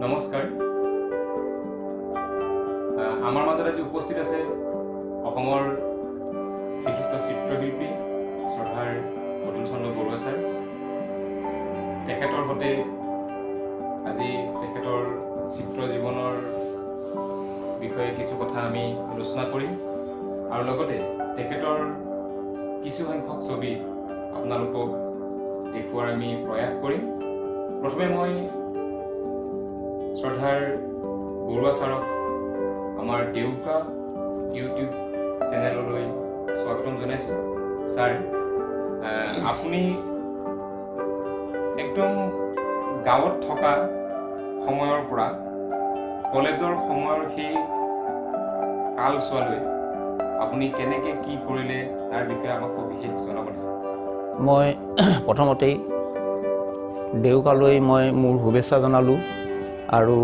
নমস্কাৰ। আমাৰ মাজত আজি উপস্থিত আছে অসমৰ বিশিষ্ট চিত্ৰশিল্পী শ্ৰদ্ধাৰ অতুল চন্দ্ৰ বৰুৱা ছাৰ। তেখেতৰ সৈতে আজি তেখেতৰ চিত্ৰ জীৱনৰ বিষয়ে কিছু কথা আমি আলোচনা কৰিম আৰু লগতে তেখেতৰ কিছু সংখ্যক ছবি আপোনালোকক দেখুৱাৰ আমি প্ৰয়াস কৰিম। প্ৰথমে মই শ্ৰদ্ধাৰ বৰুৱা ছাৰক আমাৰ দেউকা ইউটিউব চেনেললৈ স্বাগতম জনাইছোঁ। ছাৰ, আপুনি একদম গাঁৱত থকা সময়ৰ পৰা কলেজৰ সময়ৰ সেই কালছোৱালৈ আপুনি কেনেকৈ কি কৰিলে তাৰ বিষয়ে আমাক বিশেষ জনাব দিছে। মই প্ৰথমতেই দেউকালৈ মই মোৰ শুভেচ্ছা জনালোঁ আৰু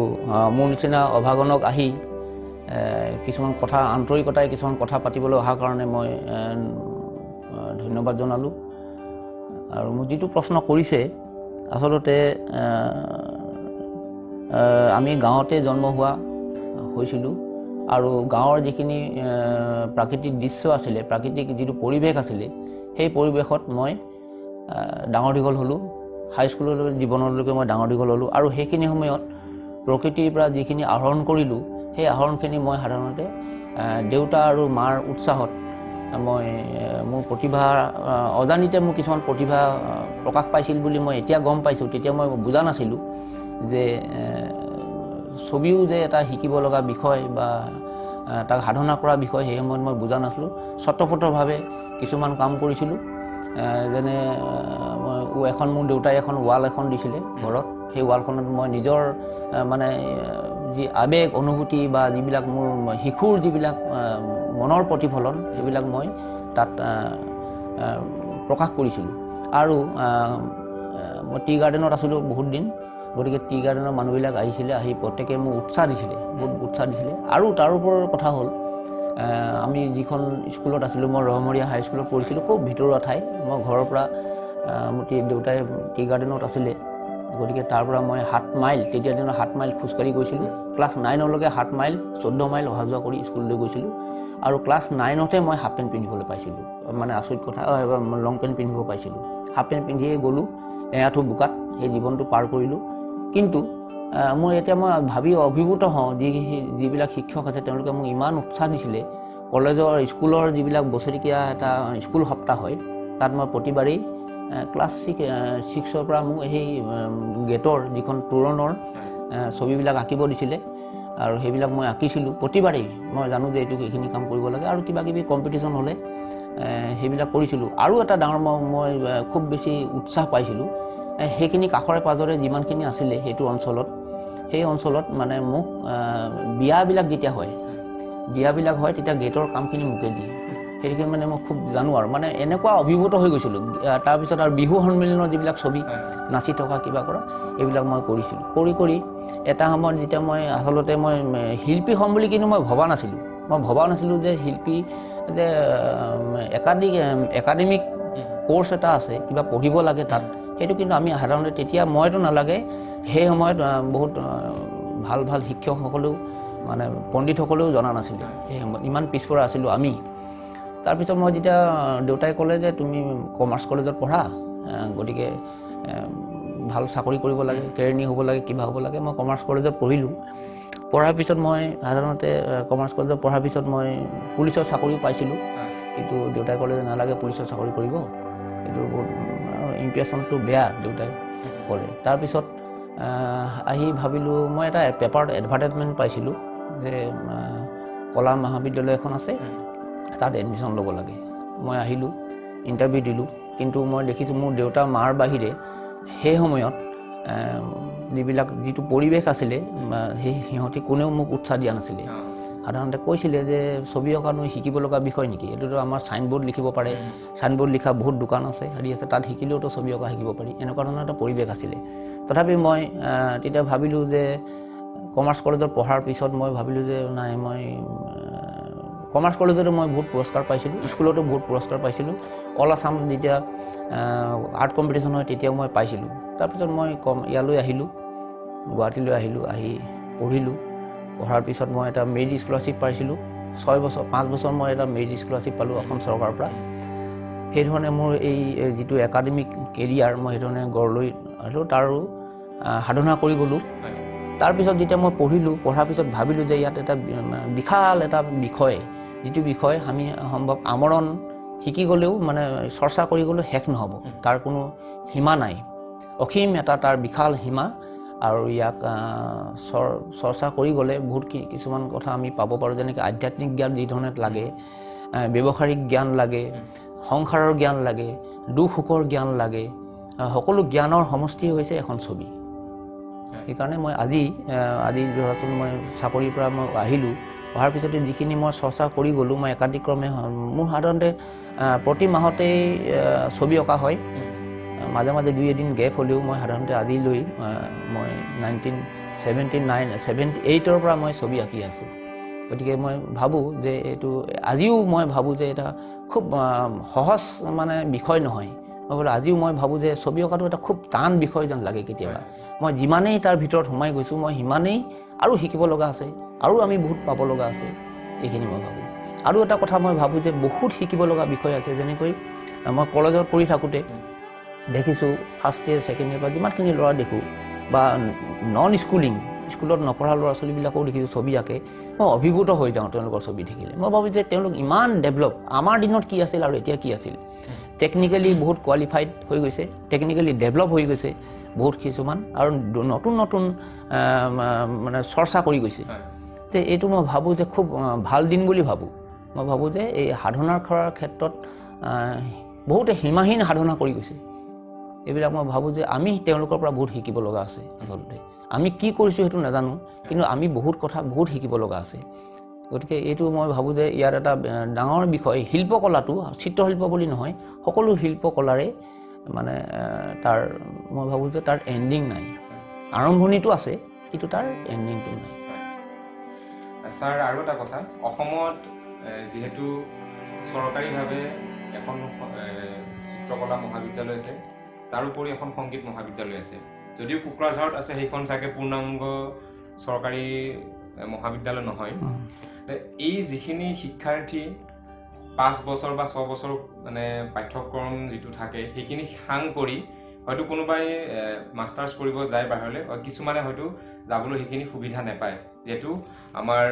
মোৰ নিচিনা অভাগনক আহি কিছুমান কথা আন্তৰিকতাই কিছুমান কথা পাতিবলৈ অহাৰ কাৰণে মই ধন্যবাদ জনালোঁ। আৰু মোক যিটো প্ৰশ্ন কৰিছে, আচলতে আমি গাঁৱতে জন্ম হৈছিলোঁ আৰু গাঁৱৰ যিখিনি প্ৰাকৃতিক দৃশ্য আছিলে, প্ৰাকৃতিক যিটো পৰিৱেশ আছিলে, সেই পৰিৱেশত মই ডাঙৰ দীঘল হ'লোঁ। হাইস্কুললৈ জীৱনলৈকে মই ডাঙৰ দীঘল হ'লোঁ আৰু সেইখিনি সময়ত প্ৰকৃতিৰ পৰা যিখিনি আহৰণ কৰিলোঁ, সেই আহৰণখিনি মই সাধাৰণতে দেউতা আৰু মাৰ উৎসাহত মই মোৰ প্ৰতিভা অজানিতে মোৰ কিছুমান প্ৰতিভা প্ৰকাশ পাইছিল বুলি মই এতিয়া গম পাইছোঁ। তেতিয়া মই বুজা নাছিলোঁ যে ছবিও যে এটা শিকিব লগা বিষয় বা তাক সাধনা কৰা বিষয়, সেই সময়ত মই বুজা নাছিলোঁ। স্বতঃস্ফূৰ্তভাৱে কিছুমান কাম কৰিছিলোঁ। যেনে মোৰ দেউতাই এখন ৱাল এখন দিছিলে ঘৰত। সেই ৱালখনত মই নিজৰ মানে যি আৱেগ অনুভূতি বা যিবিলাক মোৰ শিশুৰ যিবিলাক মনৰ প্ৰতিফলন, সেইবিলাক মই তাত প্ৰকাশ কৰিছিলোঁ। আৰু মই টি গাৰ্ডেনত আছিলোঁ বহুত দিন, গতিকে টি গাৰ্ডেনৰ মানুহবিলাক আহিছিলে, আহি প্ৰত্যেকে মোক উৎসাহ দিছিলে, বহুত উৎসাহ দিছিলে। আৰু তাৰ ওপৰৰ কথা হ'ল, আমি যিখন স্কুলত আছিলোঁ, মই ৰহমৰীয়া হাইস্কুলত পঢ়িছিলোঁ, খুব ভিতৰুৱা ঠাই। মই ঘৰৰ পৰা মোৰ দেউতাই টি গাৰ্ডেনত আছিলে, গতিকে তাৰ পৰা মই 7 মাইল, তেতিয়া দিনত 7 মাইল খোজকাঢ়ি গৈছিলোঁ। ক্লাছ 9লৈকে 7 মাইল 14 মাইল অহা যোৱা কৰি স্কুললৈ গৈছিলোঁ। আৰু ক্লাছ 9তে মই হাফ পেণ্ট পিন্ধিবলৈ পাইছিলোঁ। মানে আচৰিত কথা, লং পেণ্ট পিন্ধিব পাইছিলোঁ। হাফ পেণ্ট পিন্ধিয়ে গ'লোঁ, এআঁঠু বোকাত সেই জীৱনটো পাৰ কৰিলোঁ। কিন্তু মই ভাবি অভিভূত হওঁ, যিবিলাক শিক্ষক আছে তেওঁলোকে মোক ইমান উৎসাহ দিছিলে। কলেজৰ স্কুলৰ যিবিলাক বছৰেকীয়া এটা স্কুল সপ্তাহ হয়, তাত মই প্ৰতিবাৰেই ক্লাছ 6ৰ পৰা মোক সেই গেটৰ যিখন তোৰণৰ ছবিবিলাক আঁকিব দিছিলে আৰু সেইবিলাক মই আঁকিছিলোঁ প্ৰতিবাৰেই। মই জানো যে এইখিনি কাম কৰিব লাগে আৰু কিবা কিবি কম্পিটিশ্যন হ'লে সেইবিলাক কৰিছিলোঁ। আৰু এটা ডাঙৰ মই খুব বেছি উৎসাহ পাইছিলোঁ, সেইখিনি কাষৰে পাঁজৰে যিমানখিনি আছিলে সেইটো অঞ্চলত, সেই অঞ্চলত মানে মোক বিয়াবিলাক যেতিয়া হয়, তেতিয়া গেটৰ কামখিনি মোকে দিয়ে। সেইখিনি মানে মই খুব জানো আৰু মানে এনেকুৱা অভিভূত হৈ গৈছিলোঁ। তাৰপিছত আৰু বিহু সন্মিলনৰ যিবিলাক ছবি, নাচি থকা কিবা কৰা, এইবিলাক মই কৰিছিলোঁ। কৰি এটা সময়ত যেতিয়া মই আচলতে মই শিল্পী হ'ম বুলি কিন্তু মই ভবা নাছিলোঁ যে শিল্পী যে একাডেমিক কোৰ্চ এটা আছে, কিবা পঢ়িব লাগে তাত। সেইটো কিন্তু আমি সাধাৰণতে তেতিয়া মইতো নালাগে, সেই সময়ত বহুত ভাল ভাল শিক্ষকসকলেও মানে পণ্ডিতসকলেও জনা নাছিলে। সেই সময়ত ইমান পিছপৰা আছিলোঁ আমি। তাৰপিছত মই যেতিয়া দেউতাই ক'লে যে তুমি কমাৰ্চ কলেজত পঢ়া, গতিকে ভাল চাকৰি কৰিব লাগে, কেৰাণী হ'ব লাগে, কিবা হ'ব লাগে। মই কমাৰ্চ কলেজত পঢ়িলোঁ। পঢ়াৰ পিছত মই সাধাৰণতে কমাৰ্চ কলেজত পঢ়াৰ পিছত মই পুলিচৰ চাকৰিও পাইছিলোঁ। কিন্তু দেউতাই ক'লে যে নালাগে পুলিচৰ চাকৰি কৰিব, এইটো বহুত ইম্প্ৰেশ্যনটো বেয়া, দেউতাই ক'লে। তাৰপিছত আহি ভাবিলোঁ, মই এটা পেপাৰত এডভাৰটাইজমেণ্ট পাইছিলোঁ যে কলা মহাবিদ্যালয় এখন আছে, তাত এডমিশ্যন ল'ব লাগে। মই আহিলোঁ, ইণ্টাৰভিউ দিলোঁ। কিন্তু মই দেখিছোঁ মোৰ দেউতা মাৰ বাহিৰে সেই সময়ত যিটো পৰিৱেশ আছিলে, সিহঁতি কোনেও মোক উৎসাহ দিয়া নাছিলে। সাধাৰণতে কৈছিলে যে ছবি অঁকানো শিকিব লগা বিষয় নেকি, এইটোতো আমাৰ চাইনবোৰ্ড লিখিব পাৰে, চাইনবোৰ্ড লিখা বহুত দোকান আছে, হেৰি আছে, তাত শিকিলেওতো ছবি অঁকা শিকিব পাৰি, এনেকুৱা ধৰণৰ এটা পৰিৱেশ আছিলে। তথাপি মই তেতিয়া ভাবিলোঁ যে কমাৰ্চ কলেজত পঢ়াৰ পিছত মই ভাবিলোঁ যে নাই, মই কমাৰ্চ কলেজতো মই বহুত পুৰস্কাৰ পাইছিলোঁ, স্কুলতো বহুত পুৰস্কাৰ পাইছিলোঁ। অল আছাম যেতিয়া আৰ্ট কম্পিটিশ্যন হয় তেতিয়াও মই পাইছিলোঁ। তাৰপিছত মই ইয়ালৈ আহিলোঁ। গুৱাহাটীলৈ আহিলোঁ, আহি পঢ়িলোঁ। পঢ়াৰ পিছত মই এটা মেৰিট স্কলাৰশ্বিপ পাইছিলোঁ। 5 বছৰ মই এটা মেৰিট স্কলাৰশ্বিপ পালোঁ অসম চৰকাৰৰ পৰা। সেইধৰণে মোৰ এই যিটো একাডেমিক কেৰিয়াৰ মই সেইধৰণে গঢ় লৈ আহিলোঁ, তাৰো সাধনা কৰি গ'লোঁ। তাৰপিছত যেতিয়া মই পঢ়াৰ পিছত ভাবিলোঁ যে ইয়াত এটা বিশাল এটা বিষয়, যিটো বিষয় আমি সম্ভৱ আমৰণ শিকি গ'লেও মানে চৰ্চা কৰি গ'লেও শেষ নহ'ব, তাৰ কোনো সীমা নাই, অসীম এটা তাৰ বিশাল সীমা। আৰু ইয়াক চৰ্চা কৰি গ'লে বহুত কিছুমান কথা আমি পাব পাৰোঁ, যেনেকৈ আধ্যাত্মিক জ্ঞান যি ধৰণে লাগে, ব্যৱহাৰিক জ্ঞান লাগে, সংসাৰৰ জ্ঞান লাগে, দুখ সুখৰ জ্ঞান লাগে, সকলো জ্ঞানৰ সমষ্টি হৈছে এখন ছবি। সেইকাৰণে মই আজি ধৰাচোন মই চাকৰিৰ পৰা মই আহিলোঁ, অহাৰ পিছতে যিখিনি মই চৰ্চা কৰি গ'লোঁ, মই একাধিক্ৰমে মোৰ সাধাৰণতে প্ৰতি মাহতেই ছবি অঁকা হয়। মাজে মাজে 2-এদিন গেপ হ'লেও মই সাধাৰণতে আজিলৈ মই 1978ৰ পৰা মই ছবি আঁকি আছোঁ। গতিকে মই ভাবোঁ যে আজিও মই ভাবোঁ যে এটা খুব সহজ মানে বিষয় নহয়। আজিও মই ভাবোঁ যে ছবি অঁকাটো এটা খুব টান বিষয় যেন লাগে কেতিয়াবা। মই যিমানেই তাৰ ভিতৰত সোমাই গৈছোঁ, মই সিমানেই আৰু শিকিব লগা আছে, আৰু আমি বহুত পাব লগা আছে, এইখিনি মই ভাবোঁ। আৰু এটা কথা মই ভাবোঁ যে বহুত শিকিব লগা বিষয় আছে, যেনেকৈ মই কলেজত পঢ়ি থাকোঁতে দেখিছোঁ ফাৰ্ষ্ট ইয়েৰ ছেকেণ্ড ইয়েৰ পৰা যিমানখিনি ল'ৰা দেখোঁ, বা স্কুলত নপঢ়া ল'ৰা ছোৱালীবিলাকো দেখিছোঁ ছবি আঁকে, মই অভিভূত হৈ যাওঁ তেওঁলোকৰ ছবি দেখিলে। মই ভাবোঁ যে তেওঁলোক ইমান ডেভেলপ, আমাৰ দিনত কি আছিল আৰু এতিয়া কি আছিল। টেকনিকেলি বহুত কোৱালিফাইড হৈ গৈছে, টেকনিকেলি ডেভেলপ হৈ গৈছে বহুত কিছুমান, আৰু নতুন মানে চৰ্চা কৰি গৈছে। যে এইটো মই ভাবোঁ যে খুব ভাল দিন বুলি ভাবোঁ। মই ভাবোঁ যে এই সাধনাৰ কৰাৰ ক্ষেত্ৰত বহুতে সীমাহীন সাধনা কৰি গৈছে। এইবিলাক মই ভাবোঁ যে আমি তেওঁলোকৰ পৰা বহুত শিকিব লগা আছে। আচলতে আমি কি কৰিছোঁ সেইটো নাজানো, কিন্তু আমি বহুত শিকিব লগা আছে। গতিকে এইটো মই ভাবোঁ যে ইয়াত এটা ডাঙৰ বিষয়, শিল্পকলাটো চিত্ৰশিল্প বুলি নহয়, সকলো শিল্পকলাৰে মানে মই ভাবোঁ যে তাৰ এণ্ডিং নাই। আৰম্ভণিটো আছে, কিন্তু তাৰ এণ্ডিংটো নাই। ছাৰ, আৰু এটা কথা, অসমত যিহেতু চৰকাৰীভাৱে এখন চিত্ৰকলা মহাবিদ্যালয় আছে, তাৰোপৰি এখন সংগীত মহাবিদ্যালয় আছে। যদিও কোকৰাঝাৰত আছে, সেইখন চাগে পূৰ্ণাংগ চৰকাৰী মহাবিদ্যালয় নহয়। এই যিখিনি শিক্ষাৰ্থী 5 বছৰ বা 6 বছৰ মানে পাঠ্যক্ৰম যিটো থাকে, সেইখিনি সাং কৰি হয়তো কোনোবাই মাষ্টাৰ্ছ কৰিব যায় বাহিৰলৈ, কিছুমানে হয়তো যাবলৈ সেইখিনি সুবিধা নাপায়, যিহেতু আমাৰ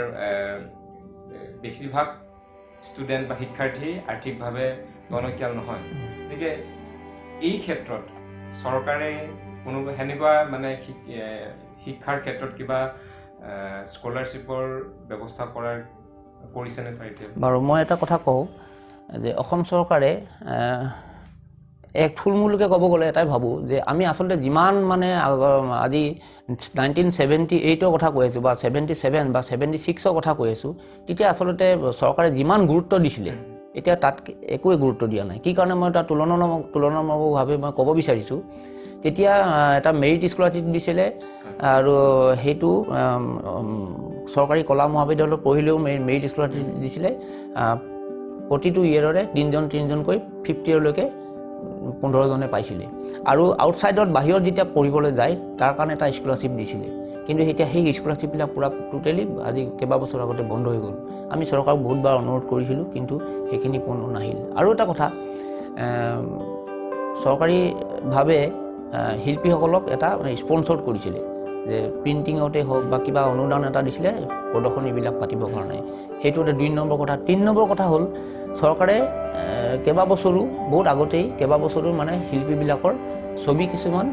বেছিভাগ ষ্টুডেণ্ট বা শিক্ষাৰ্থী আৰ্থিকভাৱে টনকিয়াল নহয়। গতিকে এই ক্ষেত্ৰত চৰকাৰে কোনোবা সেনেকুৱা মানে শিক্ষাৰ ক্ষেত্ৰত কিবা স্কলাৰশ্বিপৰ ব্যৱস্থা কৰিছেনে ছাৰ এতিয়া? বাৰু, মই এটা কথা কওঁ যে অসম চৰকাৰে এক থুলমূলকৈ ক'ব গ'লে এটাই ভাবোঁ যে আমি আচলতে যিমান মানে আজি 1978ৰ কথা কৈ আছোঁ, বা 77 বা 76ৰ কথা কৈ আছোঁ, তেতিয়া আচলতে চৰকাৰে যিমান গুৰুত্ব দিছিলে, এতিয়া তাত একোৱে গুৰুত্ব দিয়া নাই। কি কাৰণে মই তাত তুলনামূলকভাৱে মই ক'ব বিচাৰিছোঁ, তেতিয়া এটা মেৰিট স্কলাৰশ্বিপ দিছিলে, আৰু সেইটো চৰকাৰী কলা মহাবিদ্যালয়ত পঢ়িলেও মেৰিট স্কলাৰশ্বিপ দিছিলে। প্ৰতিটো ইয়েৰৰে 3জনকৈ 50 ইয়েৰলৈকে 15জনে পাইছিলে। আৰু আউটছাইডত বাহিৰত যেতিয়া পঢ়িবলৈ যায়, তাৰ কাৰণে এটা স্কলাৰশ্বিপ দিছিলে। কিন্তু এতিয়া সেই স্কলাৰশ্বিপবিলাক পূৰা টোটেলি আজি কেইবাবছৰ আগতে বন্ধ হৈ গ'ল। আমি চৰকাৰক বহুতবাৰ অনুৰোধ কৰিছিলোঁ, কিন্তু সেইখিনি কোনো নাহিল। আৰু এটা কথা, চৰকাৰীভাৱে শিল্পীসকলক এটা স্পনচৰ কৰিছিলে, যে প্ৰিণ্টিঙতে হওক বা কিবা অনুদান এটা দিছিলে প্ৰদৰ্শনীবিলাক পাতিবৰ কাৰণে। সেইটো এটা 2 নম্বৰ কথা। 3 নম্বৰ কথা হ'ল, চৰকাৰে বহুত আগতেই কেইবাবছৰো মানে শিল্পীবিলাকৰ ছবি কিছুমান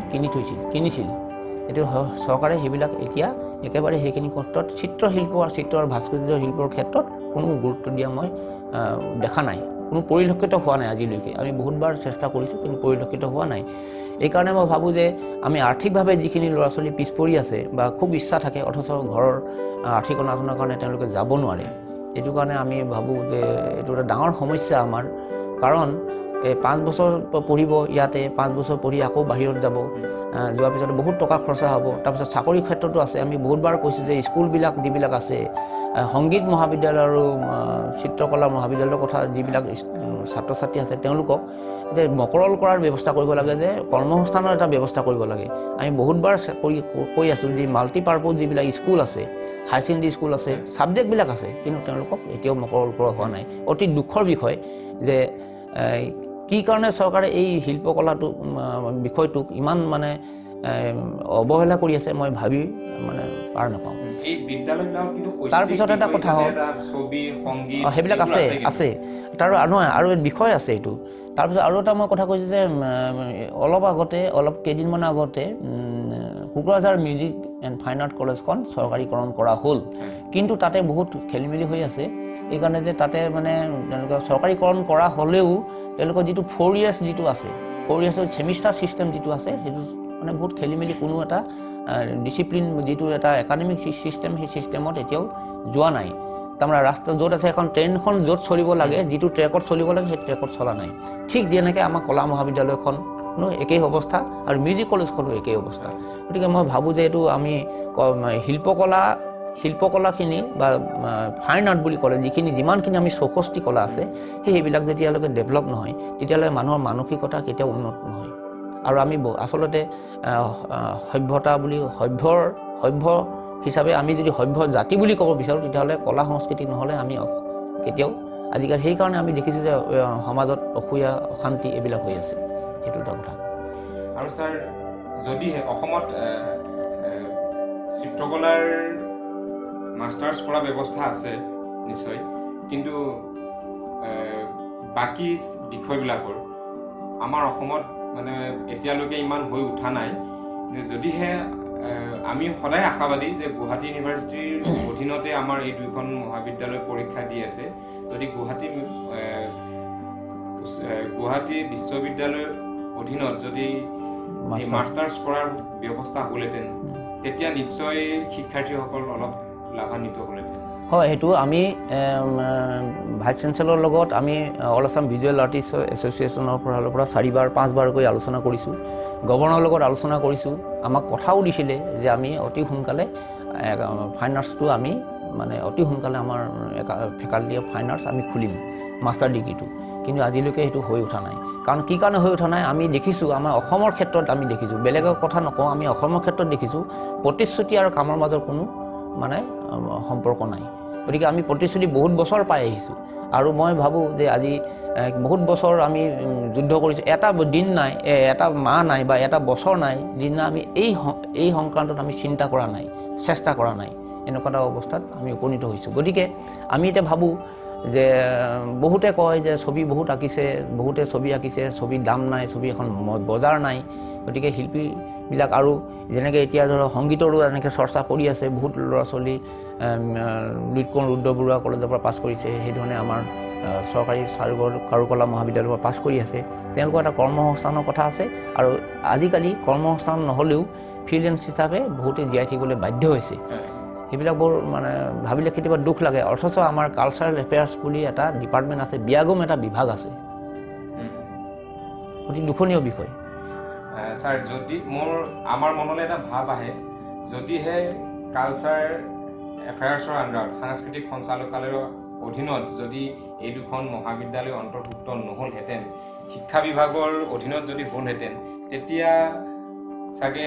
কিনিছিল। এইটো চৰকাৰে সেইবিলাক এতিয়া একেবাৰে সেইখিনি ক্ষেত্ৰত চিত্ৰশিল্প আৰু ভাস্কৰ্য শিল্পৰ ক্ষেত্ৰত কোনো গুৰুত্ব দিয়া মই দেখা নাই, কোনো পৰিলক্ষিত হোৱা নাই আজিলৈকে। আমি বহুতবাৰ চেষ্টা কৰিছোঁ, কিন্তু পৰিলক্ষিত হোৱা নাই। এইকাৰণে মই ভাবোঁ যে আমি আৰ্থিকভাৱে যিখিনি ল'ৰা ছোৱালী পিছ পৰি আছে, বা খুব ইচ্ছা থাকে অথচ ঘৰৰ আৰ্থিক অনাটনৰ কাৰণে তেওঁলোকে যাব নোৱাৰে, এইটো কাৰণে আমি ভাবোঁ যে এইটো এটা ডাঙৰ সমস্যা আমাৰ। কাৰণ 5 বছৰ পঢ়িব ইয়াতে, 5 বছৰ পঢ়ি আকৌ বাহিৰত যাব, যোৱাৰ পিছত বহুত টকা খৰচা হ'ব। তাৰপিছত চাকৰিৰ ক্ষেত্ৰতো আছে। আমি বহুতবাৰ কৈছোঁ যে স্কুলবিলাক যিবিলাক আছে, সংগীত মহাবিদ্যালয় আৰু চিত্ৰকলা মহাবিদ্যালয়ৰ কথা যিবিলাক ছাত্ৰ ছাত্ৰী আছে, তেওঁলোকক যে মকৰল কৰাৰ ব্যৱস্থা কৰিব লাগে, যে কৰ্মসংস্থানৰ এটা ব্যৱস্থা কৰিব লাগে। আমি বহুতবাৰ কৈ আছোঁ যে মাল্টিপাৰ্পজ যিবিলাক স্কুল আছে, হায়াৰ ছেকেণ্ডেৰী স্কুল আছে, ছাবজেক্টবিলাক আছে, কিন্তু তেওঁলোকক এতিয়াও মকৰল কৰা হোৱা নাই। অতি দুখৰ বিষয় যে কি কাৰণে চৰকাৰে এই শিল্পকলাটোক বিষয়টোক ইমান মানে অৱহেলা কৰি আছে, মই ভাবি মানে পাৰ নাপাওঁ। এই বিদ্যালয়বিলাক কিন্তু তাৰপিছত এটা কথা হ'ল ছবি, সংগীত সেইবিলাক আছে তাৰ নহয় আৰু বিষয় আছে এইটো। তাৰপিছত আৰু এটা মই কথা কৈছোঁ যে অলপ কেইদিনমান আগতে Kokrajhar music and fine art কলেজখন চৰকাৰীকৰণ কৰা হ'ল, কিন্তু তাতে বহুত খেলি মেলি হৈ আছে। এইকাৰণে যে তাতে মানে তেওঁলোকে চৰকাৰীকৰণ কৰা হ'লেও তেওঁলোকৰ যিটো 4 years যিটো আছে, 4 years ছেমিষ্টাৰ ছিষ্টেম যিটো আছে, সেইটো মানে বহুত খেলি মেলি, কোনো এটা ডিচিপ্লিন যিটো এটা একাডেমিক ছিষ্টেম, সেই ছিষ্টেমত এতিয়াও যোৱা নাই। তাৰমানে ৰাস্তা য'ত আছে এখন ট্ৰেইনখন য'ত চলিব লাগে, যিটো ট্ৰেকত চলিব লাগে, সেই ট্ৰেকত চলা নাই। ঠিক যেনেকৈ আমাৰ কলা মহাবিদ্যালয়খনো একেই অৱস্থা আৰু মিউজিক কলেজখনো একেই অৱস্থা। গতিকে মই ভাবোঁ যে এইটো আমি শিল্পকলাখিনি বা ফাইন আৰ্ট বুলি ক'লে যিমানখিনি আমি চৌষষ্ঠি কলা আছে, সেইবিলাক যেতিয়ালৈকে ডেভেলপ নহয়, তেতিয়াহ'লে মানুহৰ মানসিকতা কেতিয়াও উন্নত নহয়। আৰু আমি আচলতে সভ্যতা বুলি সভ্য হিচাপে আমি যদি সভ্য জাতি বুলি ক'ব বিচাৰোঁ, তেতিয়াহ'লে কলা সংস্কৃতি নহ'লে আমি কেতিয়াও আজিকালি সেইকাৰণে আমি দেখিছোঁ যে সমাজত অসূয়া অশান্তি এইবিলাক হৈ আছে। সেইটো এটা কথা। আৰু ছাৰ, যদিহে অসমত চিত্ৰকলাৰ মাষ্টাৰ্ছ কৰা ব্যৱস্থা আছে নিশ্চয়, কিন্তু বাকী বিষয়বিলাকৰ আমাৰ অসমত মানে এতিয়ালৈকে ইমান হৈ উঠা নাই। যদিহে আমি সদায় আশাবাদী যে গুৱাহাটী ইউনিভাৰ্চিটিৰ অধীনতে আমাৰ এই দুইখন মহাবিদ্যালয় পৰীক্ষা দি আছে। যদি গুৱাহাটী বিশ্ববিদ্যালয়ৰ অধীনত যদি মাষ্টাৰ্ছ কৰাৰ ব্যৱস্থা হ'লহেঁতেন, তেতিয়া নিশ্চয় শিক্ষাৰ্থীসকল অলপ লাভান্বিত হ'লহেঁতেন। হয়, সেইটো আমি ভাইচ চেঞ্চেলৰ লগত আমি অল আছাম ভিজুৱেল আৰ্টিষ্ট এছ'চিয়েশ্যনৰ ফালৰ পৰা 4-5বাৰকৈ আলোচনা কৰিছোঁ। গভৰ্ণৰৰ লগত আলোচনা কৰিছোঁ। আমাক কথাও দিছিলে যে আমি অতি সোনকালে ফাইন আৰ্টছটো আমি মানে অতি সোনকালে আমাৰ ফেকাল্টি অফ ফাইন আৰ্টছ আমি খুলিম মাষ্টাৰ ডিগ্ৰীটো, কিন্তু আজিলৈকে সেইটো হৈ উঠা নাই। কাৰণ কি কাৰণে হৈ উঠা নাই, আমি দেখিছোঁ আমাৰ অসমৰ ক্ষেত্ৰত আমি দেখিছোঁ, বেলেগৰ কথা নকওঁ, আমি অসমৰ ক্ষেত্ৰত দেখিছোঁ প্ৰতিশ্ৰুতি আৰু কামৰ মাজৰ কোনো মানে সম্পৰ্ক নাই। গতিকে আমি প্ৰতিশ্ৰুতি বহুত বছৰ পাই আহিছোঁ, আৰু মই ভাবোঁ যে আজি বহুত বছৰ আমি যুদ্ধ কৰিছোঁ, এটা দিন নাই, এটা মাহ নাই বা এটা বছৰ নাই যিদিনা আমি এই সংক্ৰান্তত আমি চিন্তা কৰা নাই, চেষ্টা কৰা নাই। এনেকুৱা এটা অৱস্থাত আমি উপনীত হৈছোঁ। গতিকে আমি এতিয়া ভাবোঁ যে বহুতে কয় যে ছবি বহুত আঁকিছে, বহুতে ছবি আঁকিছে, ছবিৰ দাম নাই, ছবি এখন বজাৰ নাই। গতিকে শিল্পীবিলাক আৰু যেনেকৈ এতিয়া ধৰক সংগীতৰো এনেকৈ চৰ্চা কৰি আছে, বহুত ল'ৰা ছোৱালী লুইতকণ ৰুদ্ৰ বৰুৱা কলেজৰ পৰা পাছ কৰিছে, সেইধৰণে আমাৰ চৰকাৰী কাৰুকলা মহাবিদ্যালয়ৰ পৰা পাছ কৰি আছে। তেওঁলোকৰ এটা কৰ্মসংস্থানৰ কথা আছে, আৰু আজিকালি কৰ্মসংস্থান নহ'লেও ফ্ৰিলেন্স হিচাপে বহুতে জীয়াই থাকিবলৈ বাধ্য হৈছে। সেইবিলাক বৰ মানে ভাবিলে কেতিয়াবা দুখ লাগে। অথচ আমাৰ কালচাৰেল এফেয়াৰ্ছ বুলি এটা ডিপাৰ্টমেণ্ট আছে, বিয়াগম এটা বিভাগ আছে। অতি দুখনীয় বিষয়। ছাৰ, যদি আমাৰ মনলৈ এটা ভাৱ আহে, যদিহে কালচাৰ এফেয়াৰ্ছৰ আণ্ডাৰত সাংস্কৃতিক সঞ্চালকালয়ৰ অধীনত যদি এই দুখন মহাবিদ্যালয় অন্তৰ্ভুক্ত নহ'লহেঁতেন, শিক্ষা বিভাগৰ অধীনত যদি হ'লহেঁতেন, তেতিয়া চাগে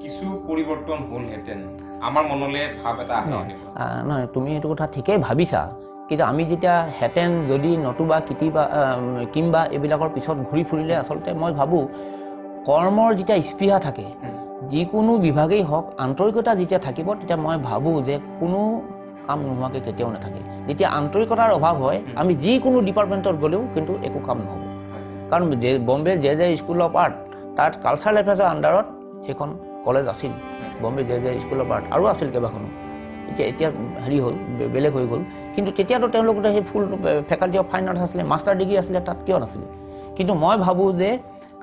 কিছু পৰিৱৰ্তন হ'লহেঁতেন। আমাৰ মনলৈ ভাৱ এটা আহে। নহয়, তুমি এইটো কথা ঠিকেই ভাবিছা, কিন্তু আমি যেতিয়া হেঁতেন যদি নতুবা কিম্বা এইবিলাকৰ পিছত ঘূৰি ফুৰিলে আচলতে মই ভাবোঁ কৰ্মৰ যেতিয়া স্পৃহা থাকে, যিকোনো বিভাগেই হওক, আন্তৰিকতা যেতিয়া থাকিব, তেতিয়া মই ভাবোঁ যে কোনো কাম নোহোৱাকৈ কেতিয়াও নাথাকে। যেতিয়া আন্তৰিকতাৰ অভাৱ হয়, আমি যিকোনো ডিপাৰ্টমেণ্টত গ'লেও কিন্তু একো কাম নহ'ব। কাৰণ Bombay J school of art, তাত কালচাৰেল এফেয়াৰ্ছৰ আণ্ডাৰত সেইখন কলেজ আছিল। Bombay J school of art আৰু আছিল কেইবাখনো, এতিয়া হেৰি হ'ল, বেলেগ হৈ গ'ল। কিন্তু তেতিয়াতো তেওঁলোকৰ সেই ফুল ফেকাল্টি অফ ফাইন আৰ্টছ আছিলে, মাষ্টাৰ ডিগ্ৰী আছিলে, তাত কিয় নাছিলে? কিন্তু মই ভাবোঁ যে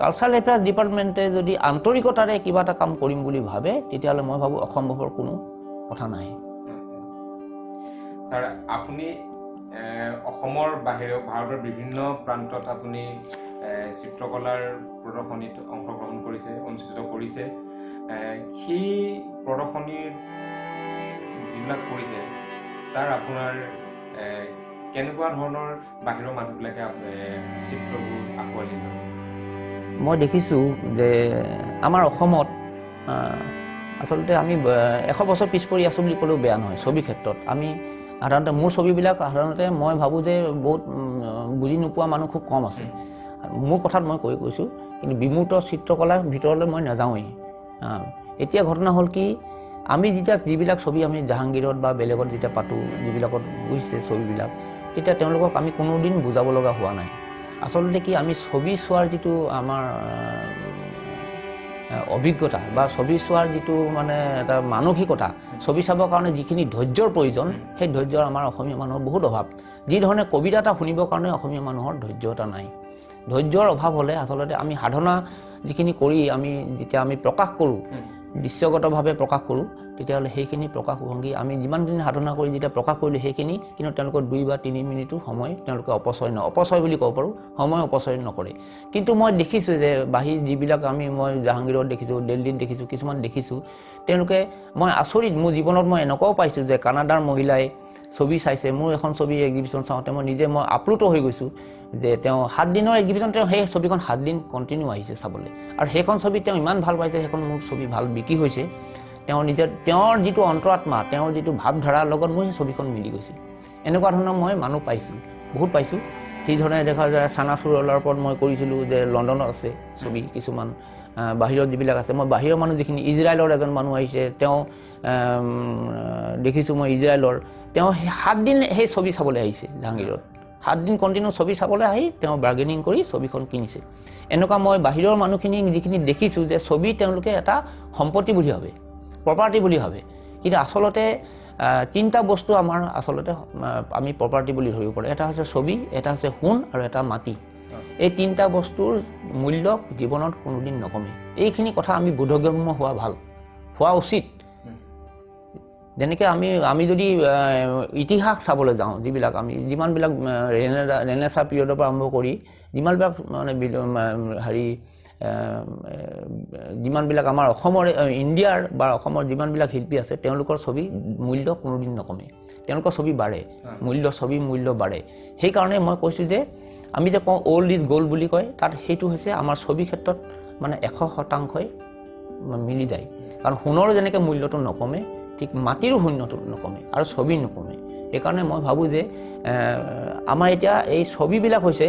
কালচাৰেল এফেয়াৰ্ছ ডিপাৰ্টমেণ্টে যদি আন্তৰিকতাৰে কিবা এটা কাম কৰিম বুলি ভাবে, তেতিয়াহ'লে মই ভাবোঁ অসম্ভৱৰ কোনো কথা নাই। ছাৰ, আপুনি অসমৰ বাহিৰেও ভাৰতৰ বিভিন্ন প্ৰান্তত আপুনি চিত্ৰকলাৰ প্ৰদৰ্শনীত অংশগ্ৰহণ কৰিছে, অনুষ্ঠিত কৰিছে। সেই প্ৰদৰ্শনীৰ যিবিলাক কৰিছে, তাৰ আপোনাৰ কেনেকুৱা ধৰণৰ বাহিৰৰ মানুহবিলাকে চিত্ৰবোৰ আঁকোৱালি লয়? মই দেখিছোঁ যে আমাৰ অসমত আচলতে আমি 100 বছৰ পিছ পৰি আছোঁ বুলি ক'লেও বেয়া নহয় ছবিৰ ক্ষেত্ৰত। আমি সাধাৰণতে মোৰ ছবিবিলাক সাধাৰণতে মই ভাবোঁ যে বহুত বুজি নোপোৱা মানুহ খুব কম আছে। মোৰ কথাত মই কৈছোঁ, কিন্তু বিমূৰ্ত চিত্ৰকলাৰ ভিতৰলৈ মই নাযাওঁৱেই। এতিয়া ঘটনা হ'ল কি, আমি যেতিয়া যিবিলাক ছবি আমি জাহাংগীৰত বা বেলেগত যেতিয়া পাতোঁ, যিবিলাকত গৈছে ছবিবিলাক, তেতিয়া তেওঁলোকক আমি কোনোদিন বুজাব লগা হোৱা নাই। আচলতে কি, আমি ছবি চোৱাৰ যিটো আমাৰ অভিজ্ঞতা বা ছবি চোৱাৰ যিটো মানে এটা মানসিকতা, ছবি চাবৰ কাৰণে যিখিনি ধৈৰ্যৰ প্ৰয়োজন, সেই ধৈৰ্যৰ আমাৰ অসমীয়া মানুহৰ বহুত অভাৱ। যি ধৰণে কবিতা এটা শুনিবৰ কাৰণে অসমীয়া মানুহৰ ধৈৰ্য এটা নাই। ধৈৰ্যৰ অভাৱ হ'লে আচলতে আমি সাধনা যিখিনি কৰি যেতিয়া আমি প্ৰকাশ কৰোঁ, দৃশ্যগতভাৱে প্ৰকাশ কৰোঁ, তেতিয়াহ'লে সেইখিনি প্ৰকাশভংগী আমি যিমানখিনি সাধনা কৰি যেতিয়া প্ৰকাশ কৰিলোঁ সেইখিনি কিন্তু তেওঁলোকৰ 2 বা 3 মিনিটো সময় তেওঁলোকে অপচয় বুলি ক'ব পাৰোঁ, সময় অপচয় নকৰে। কিন্তু মই দেখিছোঁ যে বাহিৰ যিবিলাক মই জাহাংগীৰত দেখিছোঁ, দিল্লীত দেখিছোঁ, কিছুমান দেখিছোঁ, তেওঁলোকে মই আচৰিত, মোৰ জীৱনত মই এনেকুৱাও পাইছোঁ যে কানাডাৰ মহিলাই ছবি চাইছে। মোৰ এখন ছবি এক্সিবিশ্যন চাওঁতে মই আপ্লুত হৈ গৈছোঁ যে তেওঁ 7 দিনৰ এক্সিবিশ্যন, তেওঁ সেই ছবিখন 7 দিন কণ্টিনিউ আহিছে চাবলৈ, আৰু সেইখন ছবি তেওঁ ইমান ভাল পাইছে, সেইখন মোৰ ছবি ভাল বিক্ৰী হৈছে। তেওঁৰ যিটো অন্তৰাত্মা, তেওঁৰ যিটো ভাৱধাৰাৰ লগত মোৰ সেই ছবিখন মিলি গৈছে। এনেকুৱা ধৰণৰ মই মানুহ পাইছোঁ, বহুত পাইছোঁ। সেই ধৰণে দেখা যায় চানাচুৰলাৰ ওপৰত মই কৰিছিলোঁ যে লণ্ডনত আছে ছবি কিছুমান, বাহিৰত যিবিলাক আছে, মই বাহিৰৰ মানুহ যিখিনি, ইজৰাইলৰ এজন মানুহ আহিছে, তেওঁ দেখিছোঁ মই ইজৰাইলৰ, তেওঁ 7 দিন সেই ছবি চাবলৈ আহিছে জাহাংগীৰত, 7 দিন কণ্টিনিউ ছবি চাবলৈ আহি তেওঁ বাৰ্গেনিং কৰি ছবিখন কিনিছে। এনেকুৱা মই বাহিৰৰ মানুহখিনি যিখিনি দেখিছোঁ যে ছবি তেওঁলোকে এটা সম্পত্তি বুলি ভাবে, প্ৰপাৰ্টি বুলি ভাবে, কিন্তু আচলতে 3টা বস্তু আমাৰ আচলতে আমি প্ৰপাৰ্টি বুলি ধৰিব পাৰোঁ। এটা হৈছে ছবি, এটা হৈছে সোণ, আৰু এটা মাটি। এই 3টা বস্তুৰ মূল্য জীৱনত কোনোদিন নকমে। এইখিনি কথা আমি বোধগম্য হোৱা উচিত। যেনেকৈ আমি যদি ইতিহাস চাবলৈ যাওঁ, যিমানবিলাক ৰেনেছাঁ পিৰিয়ডৰ পৰা আৰম্ভ কৰি যিমানবিলাক যিমানবিলাক আমাৰ অসমৰ ইণ্ডিয়াৰ বা অসমৰ যিমানবিলাক শিল্পী আছে, তেওঁলোকৰ ছবি মূল্য কোনোদিন নকমে, তেওঁলোকৰ ছবি বাঢ়ে, ছবি মূল্য বাঢ়ে। সেইকাৰণে মই কৈছোঁ যে আমি যে কওঁ অল্ড ইজ গ'ল্ড বুলি কয়, তাত সেইটো হৈছে আমাৰ ছবি ক্ষেত্ৰত 100% মিলি যায়। কাৰণ সোণৰ যেনেকৈ মূল্যটো নকমে, ঠিক মাটিৰো শূন্যটো নকমে আৰু ছবি নকমে। সেইকাৰণে মই ভাবোঁ যে আমাৰ এতিয়া এই ছবিবিলাক হৈছে,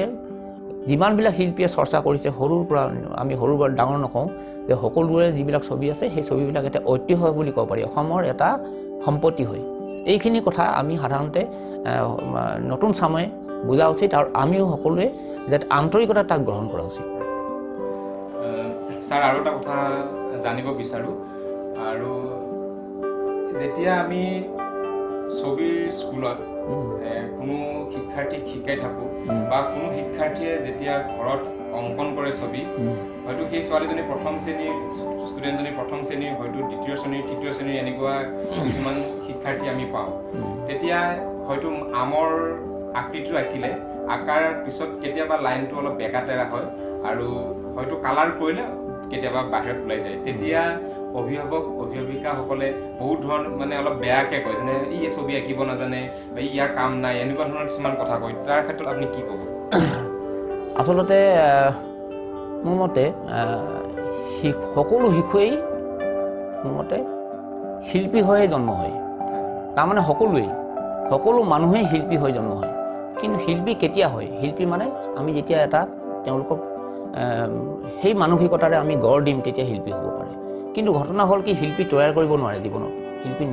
যিমানবিলাক শিল্পীয়ে চৰ্চা কৰিছে, সৰুৰ পৰা আমি সৰুৰ পৰা ডাঙৰ নকওঁ, যে সকলোৰে যিবিলাক ছবি আছে সেই ছবিবিলাক এটা ঐতিহ্য বুলি ক'ব পাৰি, অসমৰ এটা সম্পত্তি হয়। এইখিনি কথা আমি সাধাৰণতে নতুন চামে বুজা উচিত, আৰু আমিও সকলোৱে যাতে আন্তৰিকতা তাক গ্ৰহণ কৰা উচিত। ছাৰ, আৰু এটা কথা জানিব বিচাৰোঁ, আৰু যেতিয়া আমি ছবিৰ স্কুলত কোনো শিক্ষাৰ্থীক শিকাই থাকোঁ, বা কোনো শিক্ষাৰ্থীয়ে যেতিয়া ঘৰত অংকন কৰে ছবি, হয়তো সেই ছোৱালীজনী প্ৰথম শ্ৰেণীৰ ষ্টুডেণ্টজনী প্ৰথম শ্ৰেণীৰ, হয়তো দ্বিতীয় শ্ৰেণীৰ, তৃতীয় শ্ৰেণীৰ, এনেকুৱা কিছুমান শিক্ষাৰ্থী আমি পাওঁ। তেতিয়া হয়তো আমৰ আকৃতিটো আঁকিলে, আঁকাৰ পিছত কেতিয়াবা লাইনটো অলপ বেকা তেৰা হয়, আৰু হয়তো কালাৰ কৰিলে কেতিয়াবা বাহিৰত ওলাই যায়। তেতিয়া অভিভাৱিকাসকলে বহুত অলপ বেয়াকৈ কয়, যেনে ই ছবি আঁকিব নাজানে, বা ইয়াৰ কাম নাই, এনেকুৱা ধৰণৰ কিছুমান কথা কয়। তাৰ ক্ষেত্ৰত আপুনি কি ক'ব? আচলতে মোৰ মতে সকলো শিশুৱেই মোৰ মতে শিল্পী হৈয়ে জন্ম হয়। তাৰমানে সকলো মানুহেই শিল্পী হৈ জন্ম হয়। কিন্তু শিল্পী কেতিয়া হয়? শিল্পী আমি যেতিয়া তেওঁলোকক সেই মানসিকতাৰে আমি গঢ় দিম, তেতিয়া শিল্পী হ'ব পাৰে। কিন্তু ঘটনা হ'ল কি, শিল্পী তৈয়াৰ কৰিব নোৱাৰে জীৱনত, শিল্পী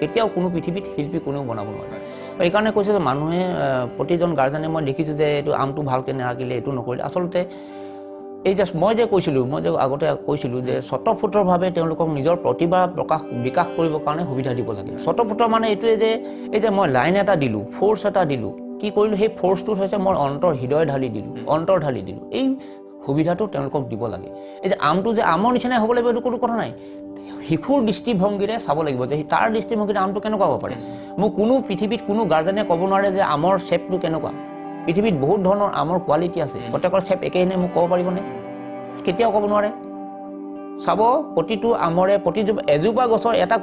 কেতিয়াও কোনো পৃথিৱীত শিল্পী কোনেও বনাব নোৱাৰে। এইকাৰণে কৈছোঁ যে মানুহে, প্ৰতিজন গাৰ্জেনে মই দেখিছোঁ যে এইটো আমটো ভালকৈ নাৰাখিলে, এইটো নকৰিলে। আচলতে এই মই যে আগতে কৈছিলোঁ যে স্বতঃস্ফূৰ্তভাৱে তেওঁলোকক নিজৰ প্ৰতিভা বিকাশ কৰিবৰ কাৰণে সুবিধা দিব লাগে। স্বতঃস্ফূৰ্ত এইটোৱে যে এই যে মই লাইন এটা দিলোঁ, ফ'ৰ্চ এটা দিলোঁ, কি কৰিলোঁ, সেই ফ'ৰ্চটোত হৈছে মই হৃদয় ঢালি দিলোঁ। এই সুবিধাটো তেওঁলোকক দিব লাগে। এই যে আমটো যে আমৰ নিচিনাই হ'ব লাগিব, এইটো কোনো কথা নাই। শিশুৰ দৃষ্টিভংগীৰে চাব লাগিব যে তাৰ দৃষ্টিভংগীৰে আমটো কেনেকুৱা হ'ব পাৰে। মোক পৃথিৱীত কোনো গাৰ্জেনে ক'ব নোৱাৰে যে আমৰ শ্বেপটো কেনেকুৱা। পৃথিৱীত বহুত ধৰণৰ আমৰ কোৱালিটি আছে, প্ৰত্যেকৰ শ্বেপ একেই নে মোক ক'ব পাৰিবনে? কেতিয়াও ক'ব নোৱাৰে। চাব, প্ৰতিটো আমৰে এজোপা গছৰ এটা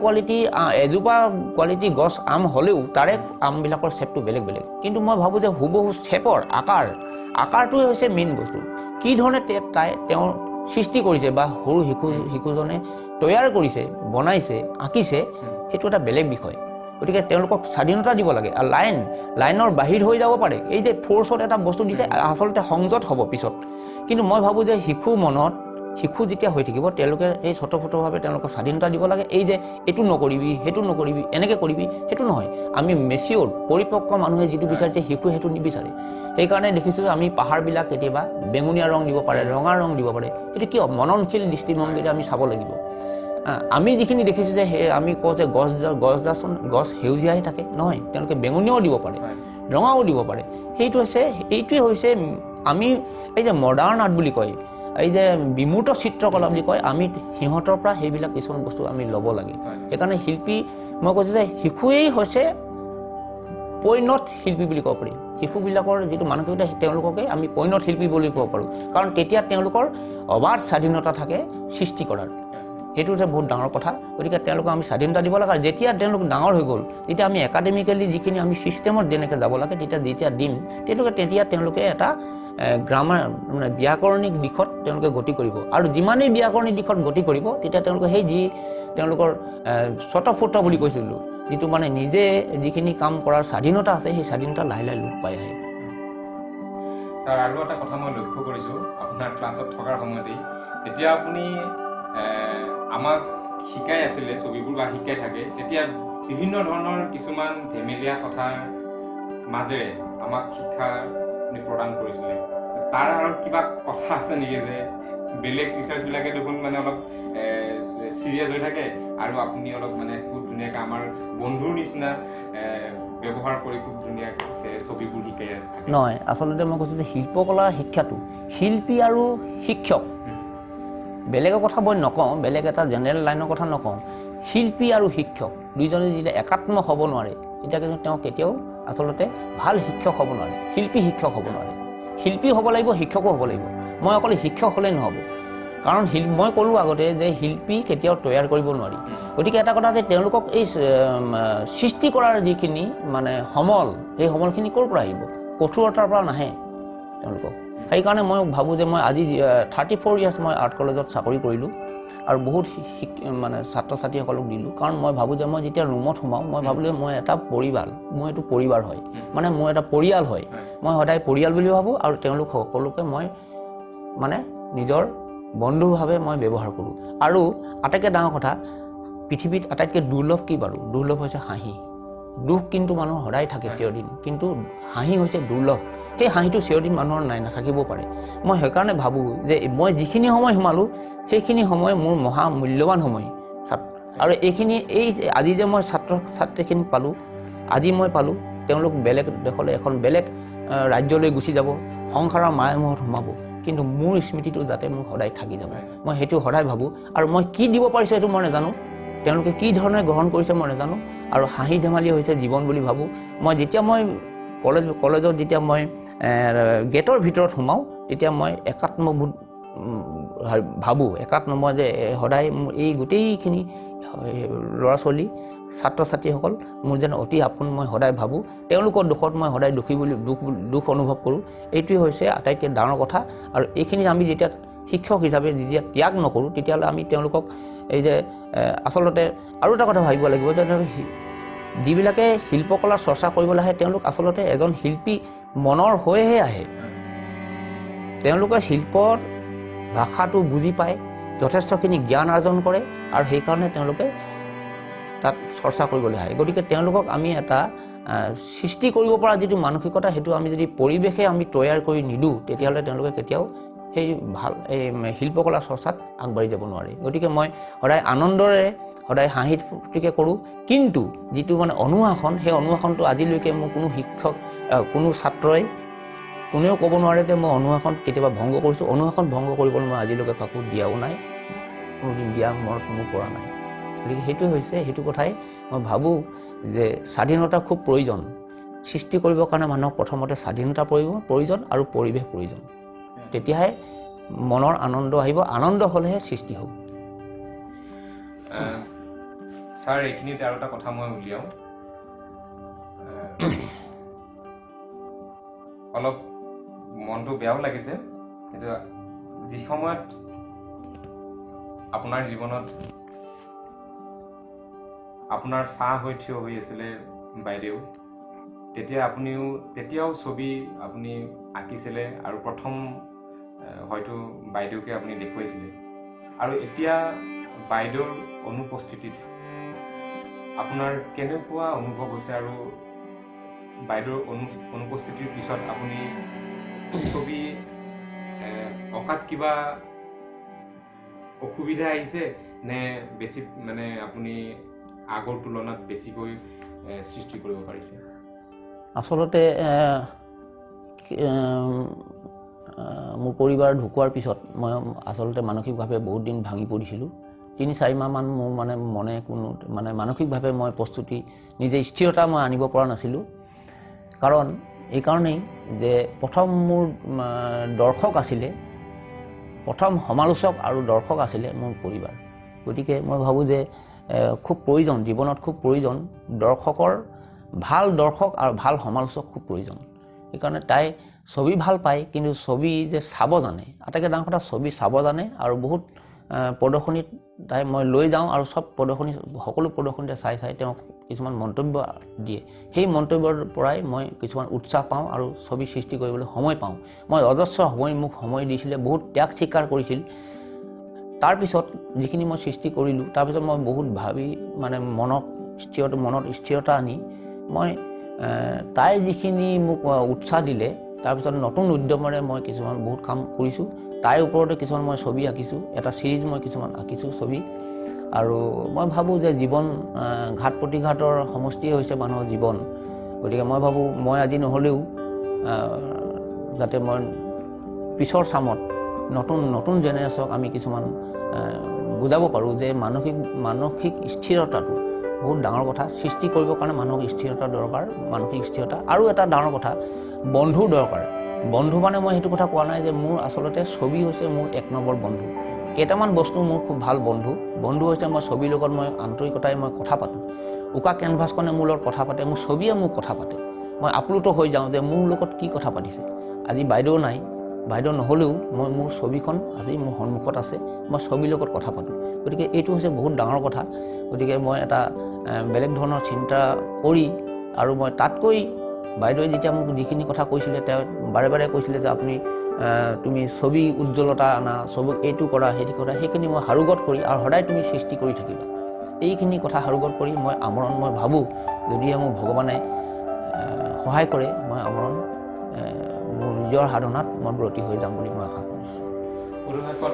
কোৱালিটি গছ আম হ'লেও তাৰে আমবিলাকৰ শ্বেপটো বেলেগ বেলেগ। কিন্তু মই ভাবোঁ যে হুবহু শ্বেপৰ আকাৰটোৱে হৈছে মেইন বস্তু। কি ধৰণে সৃষ্টি কৰিছে বা সৰু শিশুজনে তৈয়াৰ কৰিছে, বনাইছে, আঁকিছে, সেইটো এটা বেলেগ বিষয়। গতিকে তেওঁলোকক স্বাধীনতা দিব লাগে। আৰু লাইনৰ বাহিৰ হৈ যাব পাৰে। এই যে ফ'ৰ্চত এটা বস্তু দিছে, আচলতে সংযত হ'ব পিছত। কিন্তু মই ভাবোঁ যে শিশু যেতিয়া হৈ থাকিব, তেওঁলোকে এই স্বতঃস্ফূৰ্তভাৱে তেওঁলোকক স্বাধীনতা দিব লাগে। এই যে এইটো নকৰিবি, সেইটো নকৰিবি, এনেকৈ কৰিবি, সেইটো নহয়। আমি মেচিয়ৰ পৰিপক্ক মানুহে যিটো বিচাৰিছে, শিশু সেইটো নিবিচাৰে। সেইকাৰণে দেখিছোঁ আমি পাহাৰবিলাক কেতিয়াবা বেঙুনীয়া ৰং দিব পাৰে, ৰঙা ৰং দিব পাৰে। এইটো কিয়? মননশীল দৃষ্টিভংগীৰে আমি চাব লাগিব। আমি যিখিনি দেখিছোঁ যে আমি কওঁ যে গছ সেউজীয়াই থাকে, নহয়, তেওঁলোকে বেঙুনীয়াও দিব পাৰে, ৰঙাও দিব পাৰে। এইটোৱে হৈছে আমি এই যে মডাৰ্ণ আৰ্ট বুলি কয়, এই যে বিমূৰ্ত চিত্ৰকলা বুলি কয়, আমি সিহঁতৰ পৰা সেইবিলাক কিছুমান বস্তু আমি ল'ব লাগে। সেইকাৰণে শিল্পী, মই কৈছোঁ যে শিশুৱেই হৈছে পৰিণত শিল্পী বুলি ক'ব পাৰি। শিশুবিলাকৰ যিটো মানসিকতা, তেওঁলোককে আমি পৰিণত শিল্পী বুলি ক'ব পাৰোঁ। কাৰণ তেতিয়া তেওঁলোকৰ অবাধ স্বাধীনতা থাকে সৃষ্টি কৰাৰ। সেইটো যে বহুত ডাঙৰ কথা। গতিকে তেওঁলোকক আমি স্বাধীনতা দিব লাগে। আৰু যেতিয়া তেওঁলোক ডাঙৰ হৈ গ'ল, তেতিয়া আমি একাডেমিকেলি যিখিনি আমি ছিষ্টেমত যেনেকৈ যাব লাগে, যেতিয়া দিম, তেতিয়া তেওঁলোকে এটা গ্ৰামাৰ মানে ব্যাকৰণিক দিশত তেওঁলোকে গতি কৰিব। আৰু যিমানেই ব্যাকৰণিক দিশত গতি কৰিব, তেতিয়া তেওঁলোকে সেই তেওঁলোকৰ স্বতঃস্ফূৰ্ত বুলি কৈছিলোঁ, যিটো মানে নিজে যিখিনি কাম কৰাৰ স্বাধীনতা আছে, সেই স্বাধীনতা লাহে লাহে লোপ পাই আহে। ছাৰ, আৰু এটা কথা মই লক্ষ্য কৰিছোঁ আপোনাৰ ক্লাছত থকাৰ সময়তেই, যেতিয়া আপুনি আমাক শিকাই আছিলে ছবিবোৰ বা শিকাই থাকে, তেতিয়া বিভিন্ন ধৰণৰ কিছুমান ধেমেলীয়া কথাৰ মাজেৰে আমাক শিক্ষা প্ৰদান কৰিছিলে। তাৰ আৰু কিবা কথা আছে নেকি যে বেলেগ টিচাৰ্ছবিলাকে দেখোন মানে অলপ চিৰিয়াছ হৈ থাকে আৰু আপুনি অলপ মানে খুব ধুনীয়াকৈ আমাৰ বন্ধুৰ নিচিনা ব্যৱহাৰ কৰি খুব ধুনীয়াকৈ ছবিবোৰ শিকাই আছে? নহয়, আচলতে মই কৈছোঁ যে শিল্পকলাৰ শিক্ষাটো শিল্পী আৰু শিক্ষক, বেলেগৰ কথা মই নকওঁ, বেলেগ এটা জেনেৰেল লাইনৰ কথা নকওঁ। শিল্পী আৰু শিক্ষক দুইজনে যেতিয়া একাত্ম হ'ব নোৱাৰে, তেতিয়া কিন্তু তেওঁ কেতিয়াও আচলতে ভাল শিক্ষক হ'ব নোৱাৰে, শিল্পী শিক্ষক হ'ব নোৱাৰে। শিল্পী হ'ব লাগিব, শিক্ষকো হ'ব লাগিব। মই অকল শিক্ষক হ'লেই নহ'ব। কাৰণ মই ক'লোঁ আগতে যে শিল্পী কেতিয়াও তৈয়াৰ কৰিব নোৱাৰি। গতিকে এটা কথা যে তেওঁলোকক এই সৃষ্টি কৰাৰ যিখিনি মানে সমল, সেই সমলখিনি ক'ৰ পৰা আহিব? কঠোৰতাৰ পৰা নাহে তেওঁলোকক। সেইকাৰণে মই ভাবোঁ যে মই আজি 34 ইয়াৰ্ছ মই আৰ্ট কলেজত চাকৰি কৰিলোঁ আৰু বহুত মানে ছাত্ৰ ছাত্ৰীসকলক দিলোঁ। কাৰণ মই ভাবোঁ যে মই যেতিয়া ৰুমত সোমাওঁ, মই ভাবোঁ যে মই এটা পৰিবাৰ, মোৰ এইটো পৰিবাৰ হয়, মানে মোৰ এটা পৰিয়াল হয়। মই সদায় পৰিয়াল বুলি ভাবোঁ আৰু তেওঁলোক সকলোকে মই মানে নিজৰ বন্ধুভাৱে মই ব্যৱহাৰ কৰোঁ। আৰু আটাইতকৈ ডাঙৰ কথা, পৃথিৱীত আটাইতকৈ দুৰ্লভ কি বাৰু? দুৰ্লভ হৈছে হাঁহি। দুখ কিন্তু মানুহৰ সদায় থাকে চিৰদিন, কিন্তু হাঁহি হৈছে দুৰ্লভ। সেই হাঁহিটো চিৰদিন মানুহৰ নাথাকিবও পাৰে। মই সেইকাৰণে ভাবোঁ যে মই যিখিনি সময় সোমালোঁ, সেইখিনি সময় মোৰ মহা মূল্যৱান সময়। আৰু এই আজি যে মই ছাত্ৰ ছাত্ৰীখিনি পালোঁ, আজি মই পালোঁ, তেওঁলোক বেলেগ দেশলৈ, এখন বেলেগ ৰাজ্যলৈ গুচি যাব, সংসাৰৰ মায়ামোহত সোমাব, কিন্তু মোৰ স্মৃতিটো যাতে মোক সদায় থাকি যাব, মই সেইটো সদায় ভাবোঁ। আৰু মই কি দিব পাৰিছোঁ সেইটো মই নাজানো, তেওঁলোকে কি ধৰণে গ্ৰহণ কৰিছে মই নাজানো। আৰু হাঁহি ধেমালি হৈছে জীৱন বুলি ভাবোঁ। যেতিয়া মই কলেজত যেতিয়া মই গেটৰ ভিতৰত সোমাওঁ, তেতিয়া মই একাত্মবোধ ভাবোঁ, মই যে সদায় মোৰ এই গোটেইখিনি ল'ৰা ছোৱালী ছাত্ৰ ছাত্ৰীসকল মোৰ যেন অতি আপোন, মই সদায় ভাবোঁ। তেওঁলোকৰ দুখত মই সদায় দুখ অনুভৱ কৰোঁ। এইটোৱে হৈছে আটাইতকৈ ডাঙৰ কথা। আৰু এইখিনি আমি যেতিয়া শিক্ষক হিচাপে যেতিয়া ত্যাগ নকৰোঁ, তেতিয়াহ'লে আমি তেওঁলোকক এই যে আচলতে আৰু এটা কথা ভাবিব লাগিব যে যিবিলাকে শিল্পকলাৰ চৰ্চা কৰিবলৈ আহে, তেওঁলোক আচলতে এজন শিল্পী মনৰ হৈহে আহে। তেওঁলোকে শিল্পৰ ভাষাটো বুজি পায়, যথেষ্টখিনি জ্ঞান আৰ্জন কৰে, আৰু সেইকাৰণে তেওঁলোকে তাত চৰ্চা কৰিবলৈ আহে। গতিকে তেওঁলোকক আমি এটা সৃষ্টি কৰিব পৰা যিটো মানসিকতা, সেইটো আমি যদি পৰিৱেশে আমি তৈয়াৰ কৰি নিদিওঁ, তেতিয়াহ'লে তেওঁলোকে কেতিয়াও সেই এই শিল্পকলা চৰ্চাত আগবাঢ়ি যাব নোৱাৰে। গতিকে মই সদায় আনন্দৰে, সদায় হাঁহি ফূৰ্তিকে কৰোঁ। কিন্তু যিটো মানে অনুশাসন, সেই অনুশাসনটো আজিলৈকে মোৰ কোনো শিক্ষক, কোনো ছাত্ৰই কোনেও ক'ব নোৱাৰে যে মই অনুশাসন কেতিয়াবা ভংগ কৰিছোঁ। অনুশাসন ভংগ কৰিবলৈ মই আজিলৈকে কাকো দিয়াও নাই, কোনোদিন দিয়া মনত মোৰ পৰা নাই। গতিকে সেইটো কথাই মই ভাবোঁ যে স্বাধীনতা খুব প্ৰয়োজন। সৃষ্টি কৰিবৰ কাৰণে মানুহক প্ৰথমতে স্বাধীনতা প্ৰয়োজন আৰু পৰিৱেশ প্ৰয়োজন। তেতিয়াহে মনৰ আনন্দ আহিব, আনন্দ হ'লেহে সৃষ্টি হ'ব। ছাৰ, এইখিনিতে আৰু এটা কথা মই উলিয়াওঁ। অলপ মনটো বেয়াও লাগিছে, কিন্তু যি সময়ত আপোনাৰ জীৱনত আপোনাৰ ছাঁ হৈ থিয় হৈ আছিলে বাইদেউ, তেতিয়াও ছবি আপুনি আঁকিছিলে আৰু প্ৰথম হয়তো বাইদেউকে আপুনি দেখুৱাইছিলে। আৰু এতিয়া বাইদেউৰ অনুপস্থিতিত আপোনাৰ কেনেকুৱা অনুভৱ হৈছে আৰু বাইদেউৰ অনুপস্থিতিৰ পিছত আপুনি ছবি অঁকাত কিবা অসুবিধা আহিছে নে বেছি মানে আপুনি আগৰ তুলনাত বেছিকৈ সৃষ্টি কৰিব পাৰিছে? আচলতে মোৰ পৰিবাৰ ঢুকোৱাৰ পিছত মই আচলতে মানসিকভাৱে বহুত দিন ভাঙি পৰিছিলোঁ। ৩-৪ মাহমান মোৰ মনে কোনো মানসিকভাৱে মই প্ৰস্তুতি নিজে স্থিৰতা মই আনিব পৰা নাছিলোঁ। কাৰণ এইকাৰণেই যে প্ৰথম মোৰ দৰ্শক আছিলে, প্ৰথম সমালোচক আৰু দৰ্শক আছিলে মোৰ পৰিবাৰ। গতিকে মই ভাবোঁ যে খুব প্ৰয়োজন, জীৱনত খুব প্ৰয়োজন দৰ্শকৰ, ভাল দৰ্শক আৰু ভাল সমালোচক খুব প্ৰয়োজন। সেইকাৰণে তাই ছবি ভাল পায়, কিন্তু ছবি যে চাব জানে, আটাইতকৈ ডাঙৰ কথা ছবি চাব জানে। আৰু বহুত প্ৰদৰ্শনীত তাই মই লৈ যাওঁ আৰু সকলো প্ৰদৰ্শনীতে চাই তেওঁক কিছুমান মন্তব্য দিয়ে। সেই মন্তব্যৰ পৰাই মই কিছুমান উৎসাহ পাওঁ আৰু ছবি সৃষ্টি কৰিবলৈ সময় পাওঁ। মই অজস্ৰ মোক সময় দিছিলে, বহুত ত্যাগ স্বীকাৰ কৰিছিল। তাৰপিছত যিখিনি মই সৃষ্টি কৰিলোঁ, তাৰপিছত মই বহুত ভাবি মনত স্থিৰতা আনি মই তাই যিখিনি মোক উৎসাহ দিলে, তাৰপিছত নতুন উদ্যমেৰে মই কিছুমান বহুত কাম কৰিছোঁ। তাইৰ ওপৰতে কিছুমান মই ছবি আঁকিছোঁ, এটা ছিৰিজ মই কিছুমান আঁকিছোঁ ছবি। আৰু মই ভাবোঁ যে জীৱন ঘাত প্ৰতিঘাতৰ সমষ্টিয়ে হৈছে মানুহৰ জীৱন। গতিকে মই ভাবোঁ মই আজি নহ'লেও যাতে মই পিছৰ চামত নতুন জেনেৰেশ্যনক আমি কিছুমান বুজাব পাৰোঁ যে মানসিক স্থিৰতাটো বহুত ডাঙৰ কথা। সৃষ্টি কৰিবৰ কাৰণে মানুহক স্থিৰতা দৰকাৰ, মানসিক স্থিৰতা। আৰু এটা ডাঙৰ কথা, বন্ধুৰ দৰকাৰ। বন্ধু মানে মই সেইটো কথা কোৱা নাই যে মোৰ আচলতে ছবি হৈছে মোৰ 1 নম্বৰ বন্ধু। কেইটামান বস্তু মোৰ খুব ভাল বন্ধু হৈছে মই ছবিৰ লগত মই আন্তৰিকতাৰে মই কথা পাতোঁ। উকা কেনভাছখনে মোৰ লগত কথা পাতে, মোৰ ছবিয়ে মোক কথা পাতে। মই আপ্লুত হৈ যাওঁ যে মোৰ লগত কি কথা পাতিছে। আজি বাইদেউ নাই, বাইদেউ নহ'লেও মোৰ ছবিখন আজি মোৰ সন্মুখত আছে, মই ছবিৰ লগত কথা পাতোঁ। গতিকে এইটো হৈছে বহুত ডাঙৰ কথা। গতিকে মই এটা বেলেগ ধৰণৰ চিন্তা কৰি, আৰু মই তাতকৈ বাইদেৱে যেতিয়া মোক যিখিনি কথা কৈছিলে, তেওঁ বাৰে বাৰে কৈছিলে যে তুমি ছবি উজ্জ্বলতা আনা, ছবি এইটো কৰা সেইটো কৰা, সেইখিনি মই হাৰুগত কৰি আৰু সদায় তুমি সৃষ্টি কৰি থাকিবা। এইখিনি কথা হাৰুগত কৰি মই ভাবোঁ যদিহে মোক ভগৱানে সহায় কৰে, মই আমৰণ মোৰ নিজৰ সাধনাত মই ব্ৰতী হৈ যাম বুলি মই আশা কৰিছোঁ। উৰুশেষত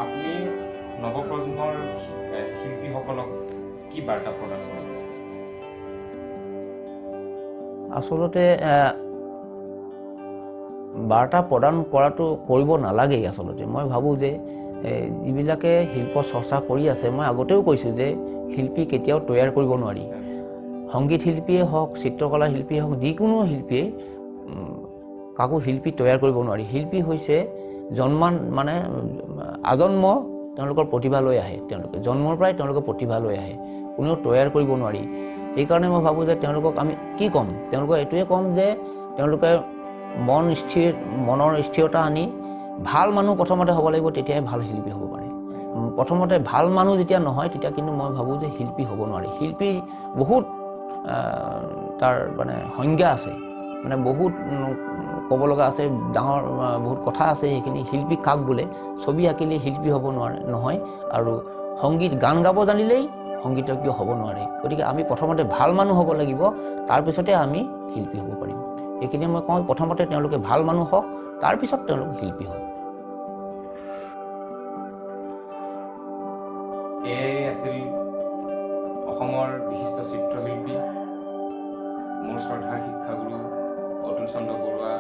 আপুনি নৱপ্ৰজন্মৰ শিল্পীসকলক কি বাৰ্তা প্ৰদান কৰিব? আচলতে বাৰ্তা প্ৰদান কৰিব নালাগেই। আচলতে মই ভাবোঁ যে যিবিলাকে শিল্প চৰ্চা কৰি আছে, মই আগতেও কৈছোঁ যে শিল্পী কেতিয়াও তৈয়াৰ কৰিব নোৱাৰি। সংগীত শিল্পীয়ে হওক, চিত্ৰকলা শিল্পীয়ে হওক, যিকোনো শিল্পীয়ে কাকো শিল্পী তৈয়াৰ কৰিব নোৱাৰি। শিল্পী হৈছে আজন্ম তেওঁলোকৰ প্ৰতিভা লৈ আহে। তেওঁলোকে জন্মৰ পৰাই তেওঁলোকৰ প্ৰতিভা লৈ আহে, কোনেও তৈয়াৰ কৰিব নোৱাৰি। সেইকাৰণে মই ভাবোঁ যে তেওঁলোকক আমি কি ক'ম, তেওঁলোকক এইটোৱে ক'ম যে তেওঁলোকে মনৰ স্থিৰতা আনি ভাল মানুহ প্ৰথমতে হ'ব লাগিব, তেতিয়াহে ভাল শিল্পী হ'ব পাৰে। প্ৰথমতে ভাল মানুহ যেতিয়া নহয়, তেতিয়া কিন্তু মই ভাবোঁ যে শিল্পী হ'ব নোৱাৰি। শিল্পী বহুত তাৰ সংজ্ঞা আছে, বহুত ক'ব লগা আছে, ডাঙৰ বহুত কথা আছে। সেইখিনি শিল্পী কাক বোলে? ছবি আঁকিলেই শিল্পী হ'ব নহয়, আৰু গান গাব জানিলেই সংগীতজ্ঞ হ'ব নোৱাৰে। গতিকে আমি প্ৰথমতে ভাল মানুহ হ'ব লাগিব, তাৰপিছতে আমি শিল্পী হ'ব পাৰিম। এইখিনি মই কওঁ, প্ৰথমতে তেওঁলোকে ভাল মানুহ হওক, তাৰপিছত তেওঁলোক শিল্পী হওক। এয়াই আছিল অসমৰ বিশিষ্ট চিত্ৰশিল্পী, মোৰ শ্ৰদ্ধাৰ শিক্ষাগুৰু অতুল চন্দ্ৰ বৰুৱা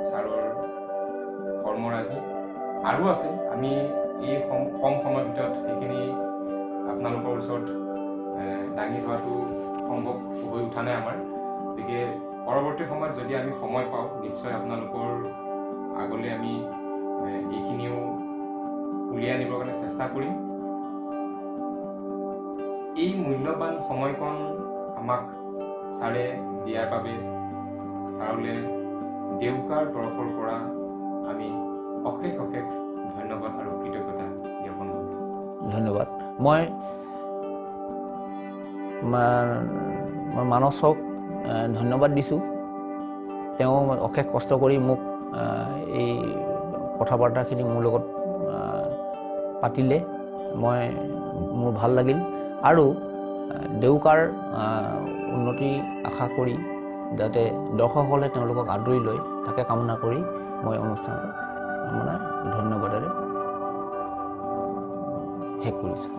ছাৰৰ কৰ্মৰাজি। আৰু আছে, আমি এই কম সময়ৰ ভিতৰত সেইখিনি আপোনালোকৰ ওচৰত দাঙি ধৰাটো সম্ভৱ হৈ উঠা নাই আমাৰ। গতিকে পৰৱৰ্তী সময়ত যদি আমি সময় পাওঁ, নিশ্চয় আপোনালোকৰ আগলৈ আমি এইখিনিও উলিয়াই আনিবৰ কাৰণে চেষ্টা কৰিম। এই মূল্যৱান সময়কণ আমাক ছাৰে দিয়াৰ বাবে ছাৰলৈ দেউকাৰ তৰফৰ পৰা আমি অশেষ ধন্যবাদ ধন্যবাদ। মই মানসক ধন্যবাদ দিছোঁ। তেওঁ অশেষ কষ্ট কৰি মোক এই কথা বাৰ্তাখিনি মোৰ লগত পাতিলে, মোৰ ভাল লাগিল। আৰু দেউকাৰ উন্নতি আশা কৰি যাতে দৰ্শকসকলে তেওঁলোকক আদৰি লয় তাকে কামনা কৰি মই অনুষ্ঠানটো ধন্যবাদেৰে শেষ কৰিছোঁ।